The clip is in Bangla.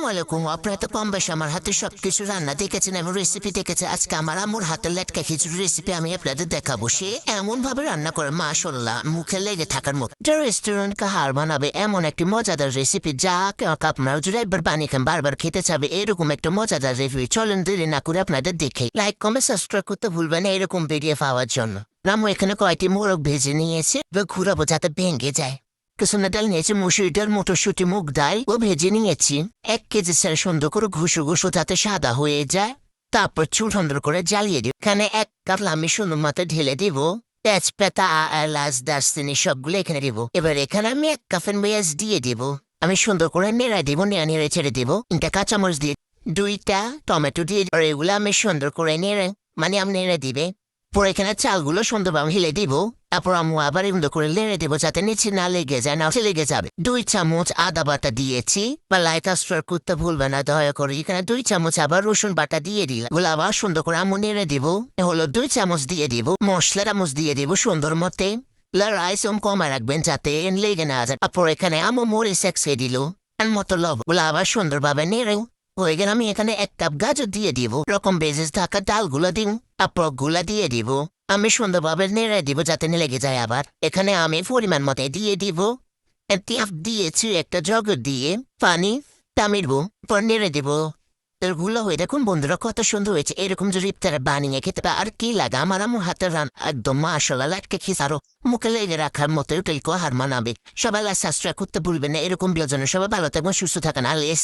আসসালামু আলাইকুম। আপনারা তো কম বেশি আমার হাতে সবকিছু রান্না দেখেছেন এবং রেসিপি দেখেছেন। আজকে আমার আম্মুর হাতের লেটকা খিচুড়ি রেসিপি আমি আপনাদের দেখাবো। সে এমন ভাবে রান্না করে মাশাআল্লাহ মুখে লেগে থাকার মতো। এটা রেস্টুরেন্টকে হার বানাবে এমন একটি মজাদার রেসিপি যা আপনারা যদি একবার বানিয়ে খান বারবার খেতে চাবে এরকম একটা মজাদার রেসিপি। চলেন দেরি না করে আপনাদের দেখে লাইক কমেন্ট সাবস্ক্রাইব করতে ভুলবেন না এরকম ভিডিও পাওয়ার জন্য। রামু এখানে কয়টি মোরগ ভেজে নিয়েছে ঘুরাবো যাতে ভেঙে যায়। কিছুনা ডাল নিয়েছি, মুসুরি ডাল, মটরশুঁটি, মুগ ডাল ও ভেজে নিয়েছি। 1 কেজি স্যার সুন্দর করে ঘুষো ঘুষো যাতে সাদা হয়ে যায়। তারপর চুল সুন্দর করে জ্বালিয়ে দিব। এখানে 1 কাপ আমি সুন্দর মতো ঢেলে দিব। তেজপাতা, এলাচ, দারচিনি সবগুলো এখানে দিব। এবার এখানে আমি 1 কাপের পেঁয়াজ দিয়ে দিব। আমি সুন্দর করে নেড়ে দিব, নেড়ে ছেড়ে দিব। 3টা কাঁচামরিচ দিয়ে 2টা টমেটো দিয়ে এগুলো আমি সুন্দর করে নেড়ে দিবে। পরে এখানে চালগুলো সুন্দরভাবে হিলে দিব। তারপর আমি আবার এগুলো করে লেড়ে দেবো যাতে নিচে না লেগে যায়, না লেগে যাবে। 2 চামচ আদা বাটা দিয়েছি, বা লাইট সাবস্ক্রাইব করতে ভুলবে না দয়া করে। এখানে 2 চামচ আবার রসুন বাটা দিয়ে দিলাম। এগুলো আবার সুন্দর করে আমি নেড়ে দিব। হলো 2 চামচ দিয়ে দিব মশলা, চামচ দিয়ে দিব সুন্দর মতে। রাইস কমে রাখবেন যাতে লেগে না যায়। তারপর এখানে আমি মরিচ একসে দিল মতো লবণ আবার সুন্দরভাবে নেড়ে হয়ে গেলে আমি এখানে 1 কাপ গাজর দিয়ে দিব। রকম বেজে থাকা ডালগুলো দিন, তারপর গুলা দিয়ে দিব। আমি সুন্দরভাবে নেড়ে দিব যাতে লেগে যায়। আবার এখানে আমি পরিমাণ মতো দিয়ে দিব। দিয়েছি একটা জগ দিয়ে পানি তামিরবো, পর নেড়ে দিব। গুলো হয়ে দেখুন বন্ধুরা কত সুন্দর হয়েছে। এরকম যদি ইফতারে বানিয়ে খেতে আর কি লাগে। আমার হাতের রান একদম মাশাআল্লাহ লাটকে খিসারো মুখে লেগে রাখার মতো এটাই হার মানাবে। সবাই সাবস্ক্রাইব করতে ভুলবেন না এরকম বিয়োজন। সবাই ভালো থাকবেন, সুস্থ থাকেন। আল্লাহ।